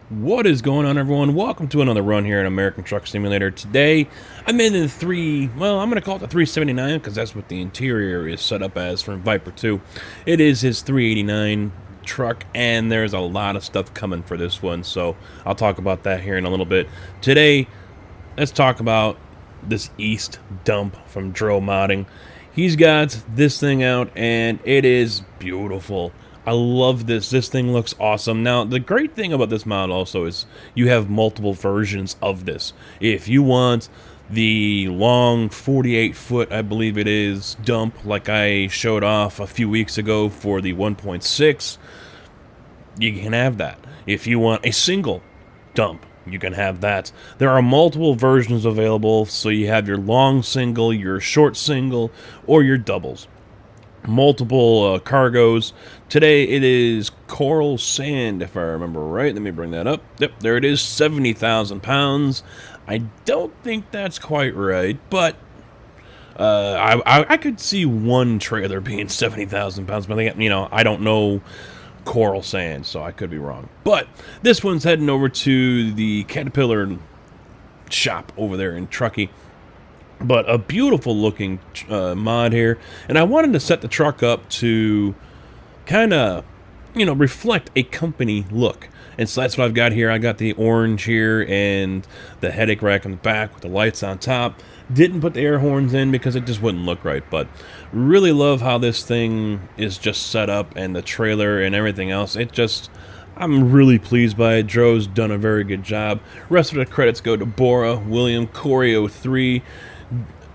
What is going on, everyone? Welcome to another run here in American Truck Simulator. Today, I'm in the I'm going to call it the 379 because that's what the interior is set up as from Viper 2. It is his 389 truck, and there's a lot of stuff coming for this one, so I'll talk about that here in a little bit. Today, let's talk about this East dump from Dro Modding. He's got this thing out, and it is beautiful. I love this. This thing looks awesome. Now, the great thing about this mod also is you have multiple versions of this. If you want the long 48-foot, I believe it is, dump like I showed off a few weeks ago for the 1.6, you can have that. If you want a single dump, you can have that. There are multiple versions available, so you have your long single, your short single, or your doubles. Multiple cargoes. Today it is coral sand, if I remember right. Let me bring that up. Yep, there it is, 70,000 pounds. I don't think that's quite right, but I could see one trailer being 70,000 pounds, but I don't know coral sand, so I could be wrong. But this one's heading over to the Caterpillar shop over there in Truckee. But a beautiful looking mod here, and I wanted to set the truck up to kind of, reflect a company look. And so that's what I've got here. I got the orange here and the headache rack on the back with the lights on top. Didn't put the air horns in because it just wouldn't look right, but really love how this thing is just set up, and the trailer and everything else. I'm really pleased by it. Dro's done a very good job. Rest of the credits go to Bora, William, Corey03,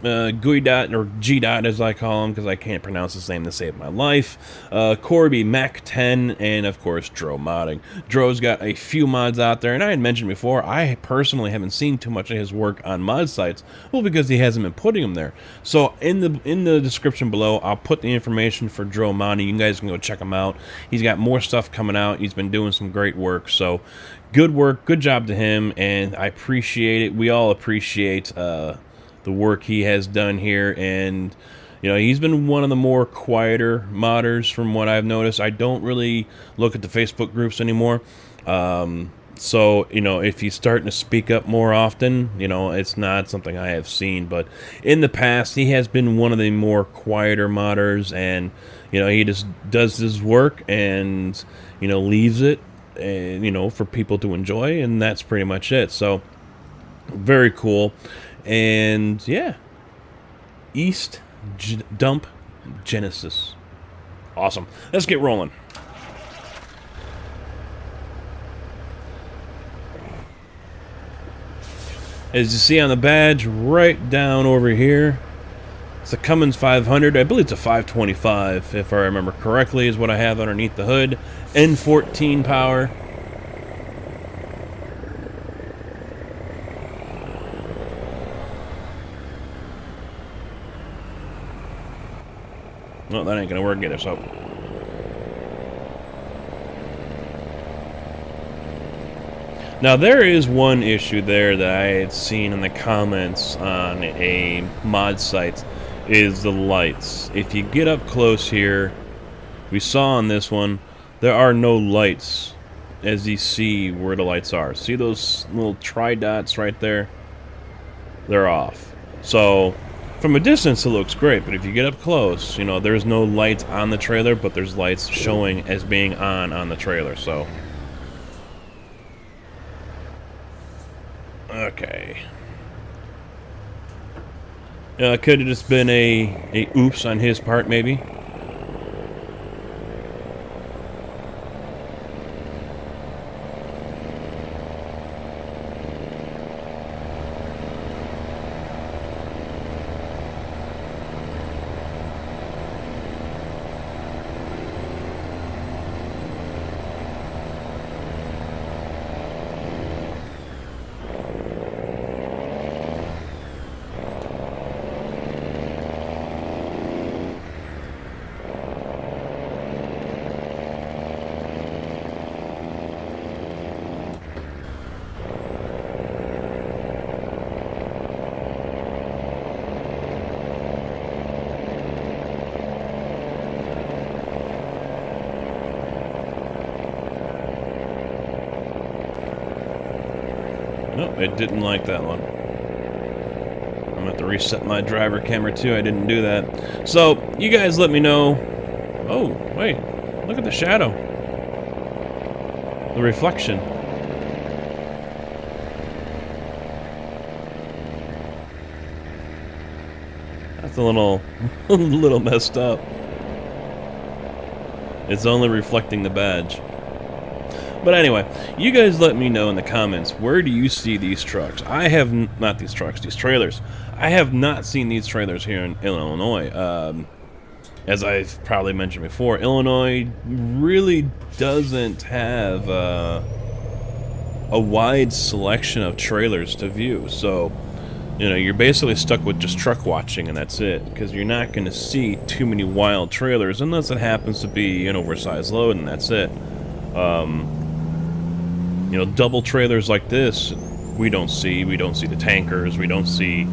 Guidot, or G-Dot as I call him because I can't pronounce his name to save my life, Corby, Mac10, and of course Dro Modding. Dro's got a few mods out there, and I had mentioned before, I personally haven't seen too much of his work on mod sites, well, because he hasn't been putting them there. So in the description below, I'll put the information for Dro Modding. You guys can go check him out. He's got more stuff coming out. He's been doing some great work, so good work, good job to him, and I appreciate it. We all appreciate the work he has done here, and he's been one of the more quieter modders from what I've noticed. I don't really look at the Facebook groups anymore, so if he's starting to speak up more often, it's not something I have seen, but in the past he has been one of the more quieter modders, and he just does his work and leaves it and for people to enjoy, and that's pretty much it. So very cool. And yeah, East Dump Genesis. Awesome. Let's get rolling. As you see on the badge, right down over here, it's a Cummins 500. I believe it's a 525, if I remember correctly, is what I have underneath the hood. N14 power. No, that ain't gonna work either, so. Now, there is one issue there that I had seen in the comments on a mod site, is the lights. If you get up close here, we saw on this one, there are no lights, as you see where the lights are. See those little tri-dots right there? They're off. So from a distance, it looks great, but if you get up close, there's no lights on the trailer, but there's lights showing as being on the trailer, so. Okay. It could have just been a oops on his part, maybe. Oh, it didn't like that one. I'm gonna have to reset my driver camera too. I didn't do that. So, you guys let me know. Oh, wait. Look at the shadow. The reflection. That's a little messed up. It's only reflecting the badge. But anyway, you guys let me know in the comments, where do you see these trucks? I have not these trucks, these trailers. I have not seen these trailers here in Illinois. As I've probably mentioned before, Illinois really doesn't have a wide selection of trailers to view. So, you know, you're basically stuck with just truck watching, and that's it. Because you're not going to see too many wild trailers unless it happens to be an oversized load, and that's it. You know, double trailers like this, we don't see. We don't see the tankers. We don't see...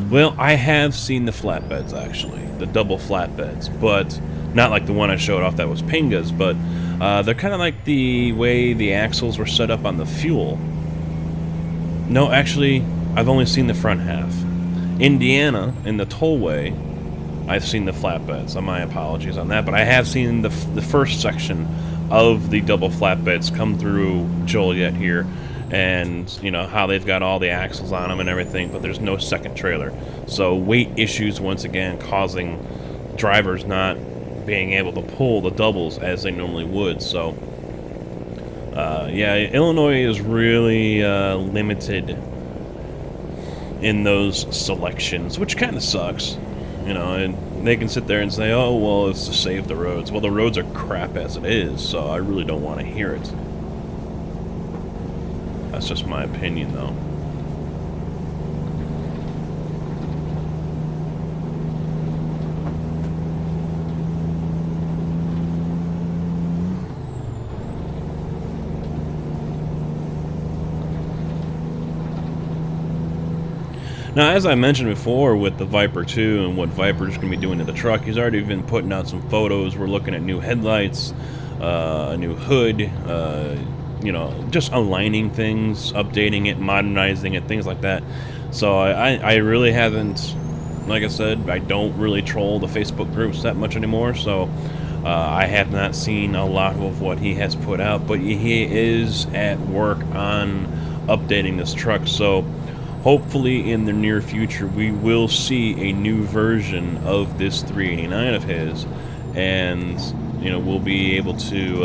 Well, I have seen the flatbeds, actually. The double flatbeds. But not like the one I showed off that was Pingas. But they're kind of like the way the axles were set up on the fuel. No, actually, I've only seen the front half. Indiana, in the tollway, I've seen the flatbeds. So my apologies on that. But I have seen the first section of the double flatbeds come through Joliet here, and you know how they've got all the axles on them and everything, but there's no second trailer. So weight issues once again causing drivers not being able to pull the doubles as they normally would. So yeah, Illinois is really limited in those selections, which kind of sucks, you know. And they can sit there and say, oh, well, it's to save the roads. Well, the roads are crap as it is, so I really don't want to hear it. That's just my opinion, though. Now, as I mentioned before with the Viper 2 and what Viper's going to be doing to the truck, he's already been putting out some photos. We're looking at new headlights, a new hood, you know, just aligning things, updating it, modernizing it, things like that. So I really haven't, like I said, I don't really troll the Facebook groups that much anymore, so I have not seen a lot of what he has put out, but he is at work on updating this truck, so hopefully in the near future we will see a new version of this 389 of his, and you know, we'll be able to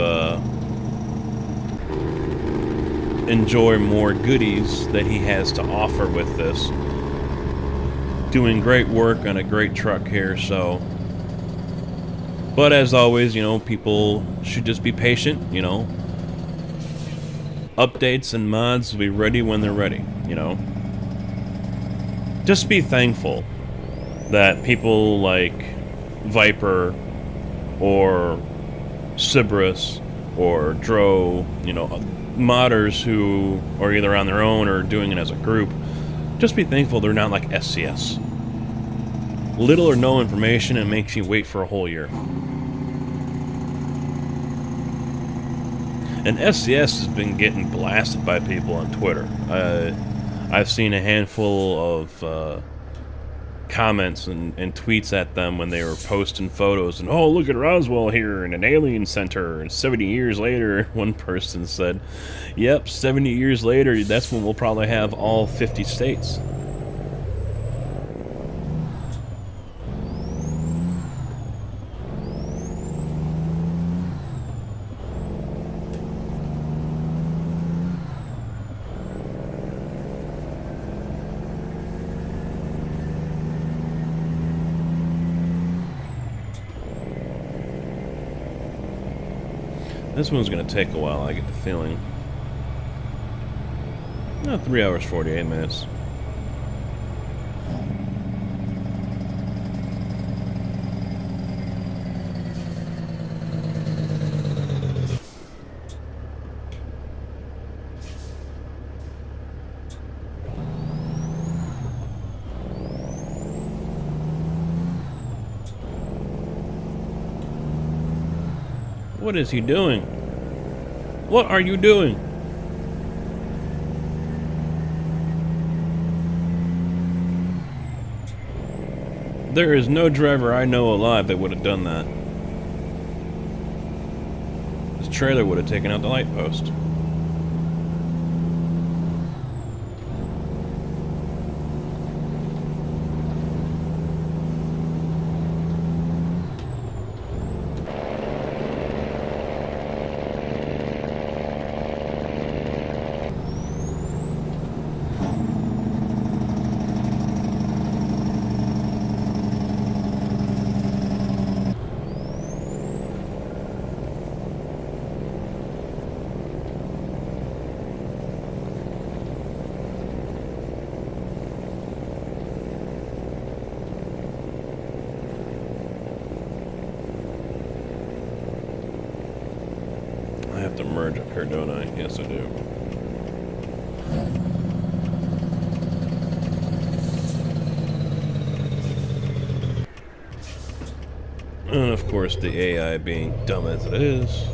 enjoy more goodies that he has to offer with this. Doing great work on a great truck here, so. But as always, you know, people should just be patient, you know. Updates and mods will be ready when they're ready, you know. Just be thankful that people like Viper or Cerberus or Dro, you know, modders who are either on their own or doing it as a group, just be thankful they're not like SCS. Little or no information, and makes you wait for a whole year. And SCS has been getting blasted by people on Twitter. I've seen a handful of comments and tweets at them when they were posting photos, and oh, look at Roswell here in an alien center, and 70 years later, one person said, yep, 70 years later, that's when we'll probably have all 50 states. This one's going to take a while, I get the feeling. 3 hours, 48 minutes. What is he doing? What are you doing? There is no driver I know alive that would have done that. This trailer would have taken out the light post. I have to merge up here, don't I? Yes, I do. And of course, the AI being dumb as it is.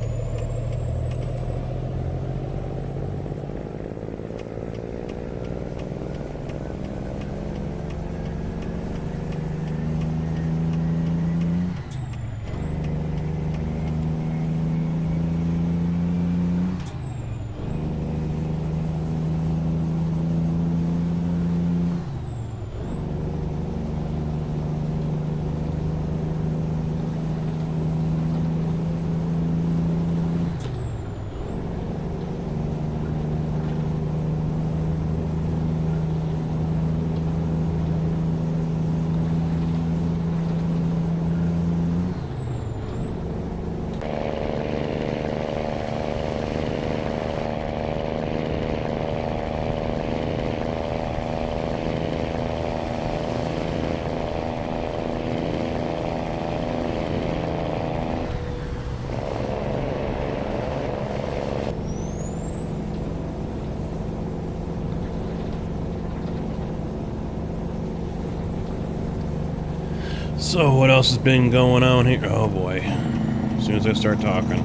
So what else has been going on here? Oh boy. As soon as I start talking.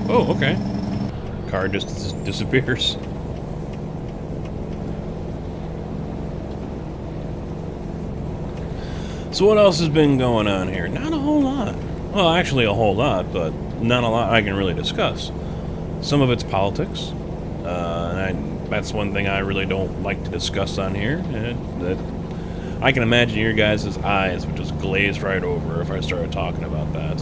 Oh, okay. Car just disappears. So what else has been going on here? Not a whole lot. Well, actually a whole lot, but not a lot I can really discuss. Some of it's politics. That's one thing I really don't like to discuss on here. That I can imagine your guys' eyes would just glaze right over if I started talking about that.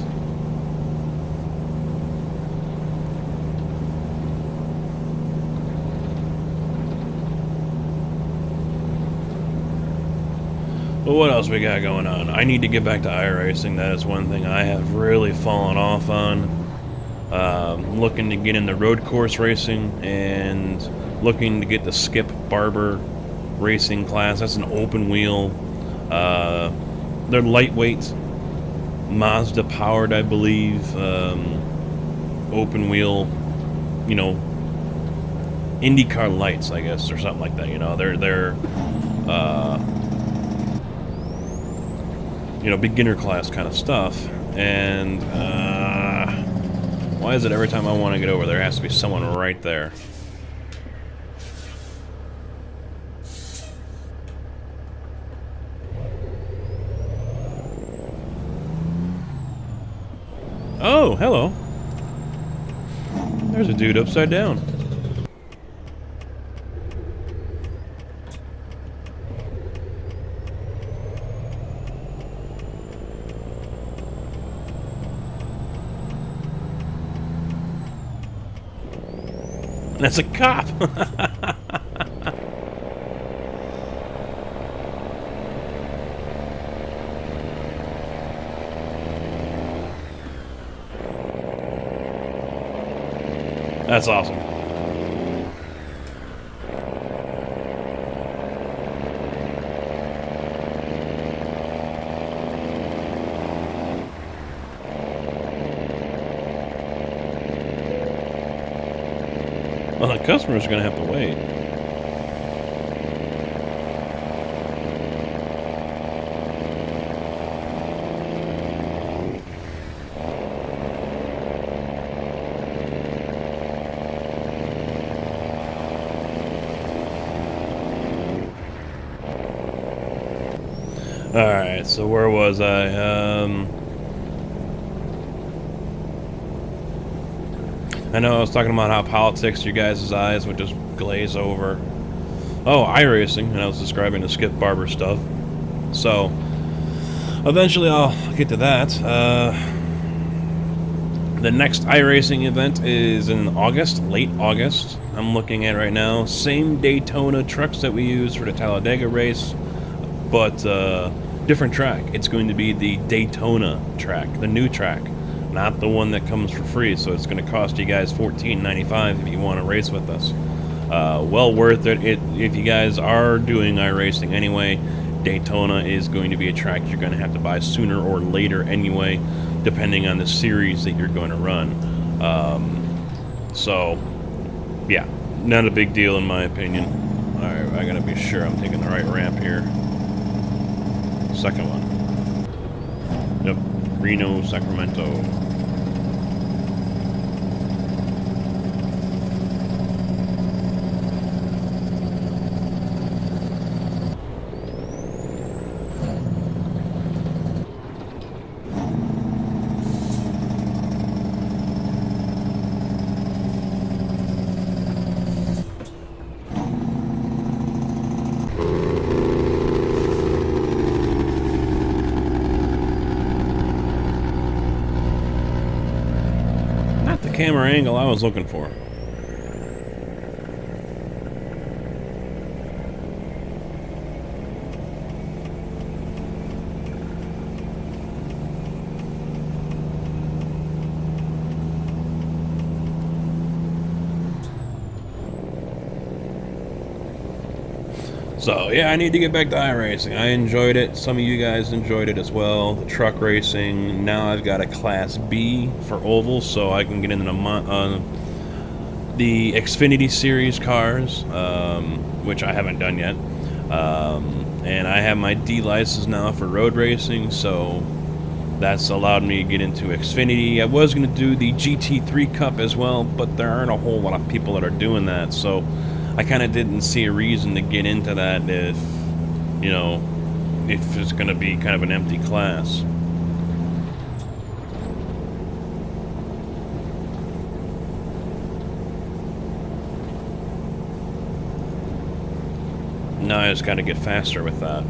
But what else we got going on? I need to get back to iRacing. That is one thing I have really fallen off on. Looking to get into road course racing and looking to get the Skip Barber racing class. That's an open wheel. They're lightweight, Mazda powered, I believe. Open wheel, you know, IndyCar lights, I guess, or something like that. You know, they're you know, beginner class kind of stuff. And why is it every time I want to get over there has to be someone right there? Oh, hello. There's a dude upside down. That's a cop. That's awesome. Well, the customer's gonna have to wait. Alright, so where was I? I know I was talking about how politics, your guys' eyes would just glaze over. Oh, iRacing, and I was describing the Skip Barber stuff. So, eventually I'll get to that. The next iRacing event is in August, late August. I'm looking at right now. Same Daytona trucks that we use for the Talladega race, but different track. It's going to be the Daytona track, the new track, not the one that comes for free. So it's going to cost you guys $14.95 if you want to race with us. Well worth it. If you guys are doing iRacing anyway, Daytona is going to be a track you're going to have to buy sooner or later anyway, depending on the series that you're going to run. So, yeah, not a big deal in my opinion. Alright, I gotta be sure I'm taking the right ramp here. Second one. Yep, Reno, Sacramento. Camera angle I was looking for. So yeah, I need to get back to iRacing. I enjoyed it. Some of you guys enjoyed it as well. The truck racing. Now I've got a Class B for ovals, so I can get into the Xfinity Series cars, which I haven't done yet. And I have my D license now for road racing, so that's allowed me to get into Xfinity. I was going to do the GT3 Cup as well, but there aren't a whole lot of people that are doing that, so I kind of didn't see a reason to get into that if, you know, if it's going to be kind of an empty class. Now I just got to get faster with that.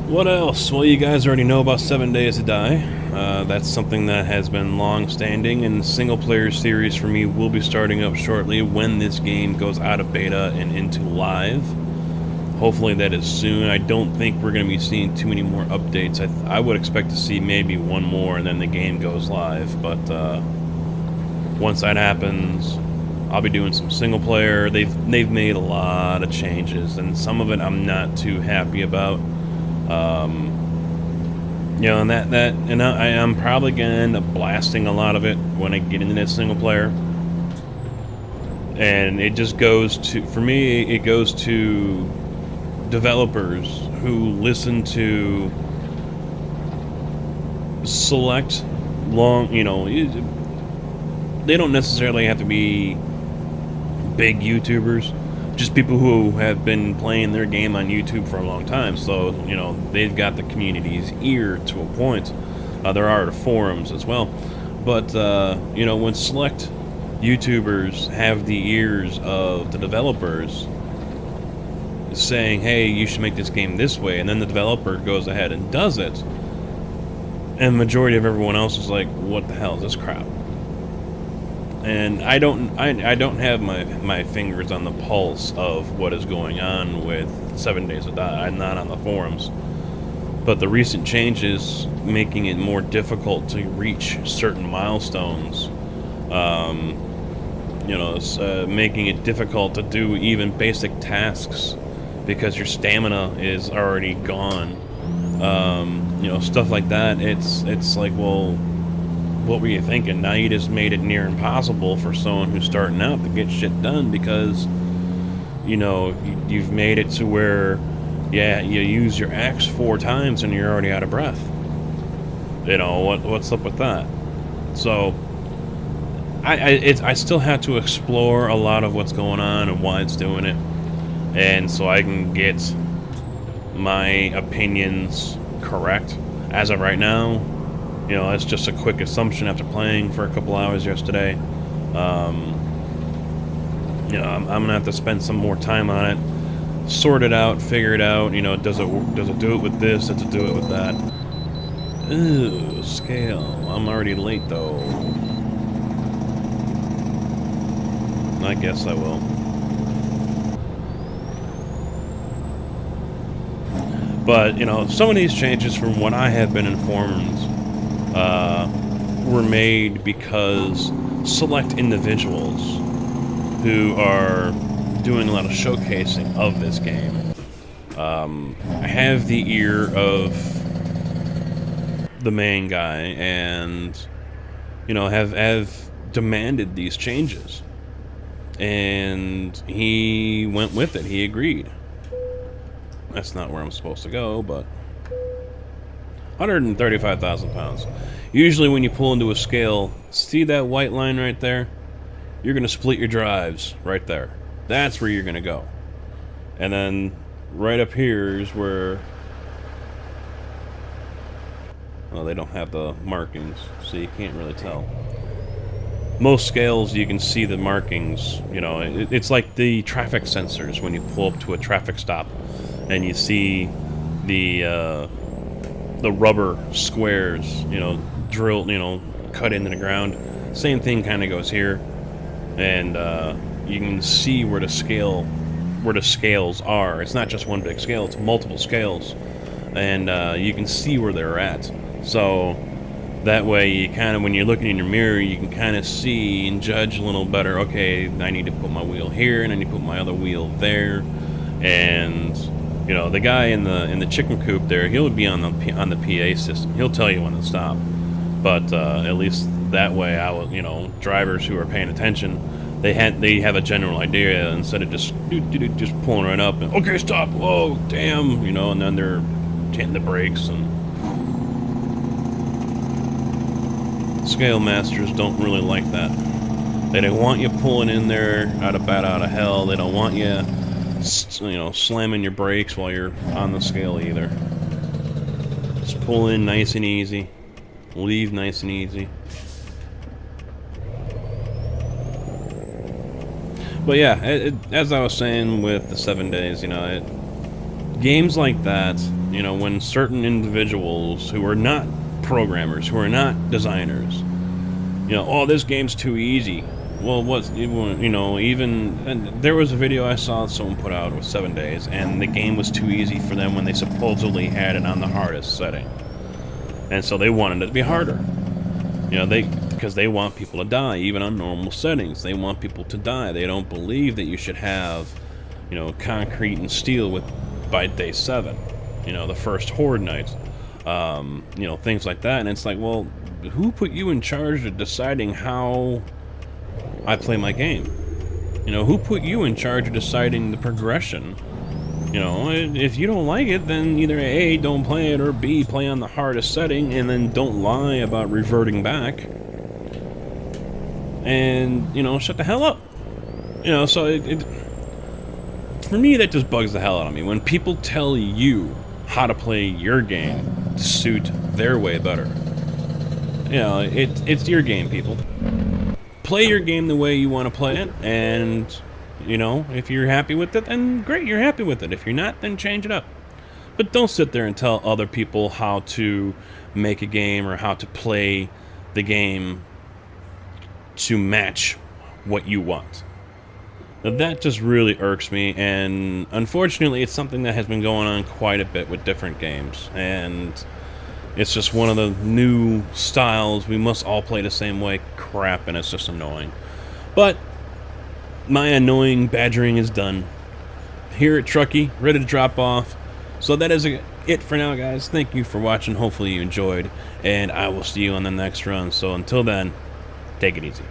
What else? Well, you guys already know about 7 Days to Die. That's something that has been long-standing, and single-player series for me will be starting up shortly when this game goes out of beta and into live. Hopefully that is soon. I don't think we're going to be seeing too many more updates. I would expect to see maybe one more and then the game goes live, but once that happens, I'll be doing some single-player. They've made a lot of changes, and some of it I'm not too happy about. You know, and I'm probably gonna end up blasting a lot of it when I get into that single player. And it just goes to, for me, it goes to developers who listen to select long, you know, they don't necessarily have to be big YouTubers. Just people who have been playing their game on YouTube for a long time, so, you know, they've got the community's ear to a point. There are the forums as well, but, you know, when select YouTubers have the ears of the developers saying, hey, you should make this game this way, and then the developer goes ahead and does it, and the majority of everyone else is like, what the hell is this crap? And I don't have my fingers on the pulse of what is going on with 7 Days to Die. I'm not on the forums. But the recent changes making it more difficult to reach certain milestones, you know, it's, making it difficult to do even basic tasks because your stamina is already gone. You know, stuff like that. It's like, well, what were you thinking? Now you just made it near impossible for someone who's starting out to get shit done because, you know, you've made it to where, yeah, you use your axe 4 times and you're already out of breath. You know, what's up with that? So, I still have to explore a lot of what's going on and why it's doing it. and so I can get my opinions correct. As of right now, you know, it's just a quick assumption after playing for a couple hours yesterday. You know, I'm gonna have to spend some more time on it, sort it out, figure it out. You know, does it do it with this? Does it do it with that? Ooh, scale. I'm already late though. I guess I will. But, you know, some of these changes, from what I have been informed, were made because select individuals who are doing a lot of showcasing of this game have the ear of the main guy and, you know, have demanded these changes. And he went with it. He agreed. That's not where I'm supposed to go, but 135,000 pounds. Usually when you pull into a scale, see that white line right there? You're going to split your drives right there. That's where you're going to go. And then right up here is where... well, they don't have the markings, so you can't really tell. Most scales, you can see the markings. You know, it's like the traffic sensors when you pull up to a traffic stop and you see the rubber squares, you know, drilled, you know, cut into the ground. Same thing kind of goes here, and you can see where the scales are. It's not just one big scale; it's multiple scales, and you can see where they're at. So that way, you kind of, when you're looking in your mirror, you can kind of see and judge a little better. Okay, I need to put my wheel here, and I need to put my other wheel there, and you know, the guy in the chicken coop there, he'll be on the PA system. He'll tell you when to stop. But at least that way, you know, drivers who are paying attention, they have a general idea instead of just pulling right up and, okay, stop. Whoa, damn, you know, and then they're hitting the brakes. And scale masters don't really like that. They don't want you pulling in there out of hell. They don't want you, you know, slamming your brakes while you're on the scale either. Just pull in nice and easy, leave nice and easy. But yeah, as I was saying with the 7 days, you know, games like that, you know, when certain individuals who are not programmers, who are not designers, you know, oh, this game's too easy. Well, you know, and there was a video I saw someone put out with 7 days, and the game was too easy for them when they supposedly had it on the hardest setting. And so they wanted it to be harder. You know, because they want people to die, even on normal settings. They want people to die. They don't believe that you should have, you know, concrete and steel by day 7. You know, the first Horde night. You know, things like that. And it's like, well, who put you in charge of deciding how I play my game? You know, who put you in charge of deciding the progression? You know, if you don't like it, then either A, don't play it, or B, play on the hardest setting, and then don't lie about reverting back. And, you know, shut the hell up. You know, so for me, that just bugs the hell out of me. When people tell you how to play your game to suit their way better. You know, it's your game, people. Play your game the way you want to play it, and, you know, if you're happy with it, then great, you're happy with it. If you're not, then change it up. But don't sit there and tell other people how to make a game or how to play the game to match what you want. Now, that just really irks me, and unfortunately, it's something that has been going on quite a bit with different games, and it's just one of the new styles. We must all play the same way crap, and it's just annoying. But my annoying badgering is done. Here at Truckee, ready to drop off. So that is it for now, guys. Thank you for watching. Hopefully you enjoyed, and I will see you on the next run. So until then, take it easy.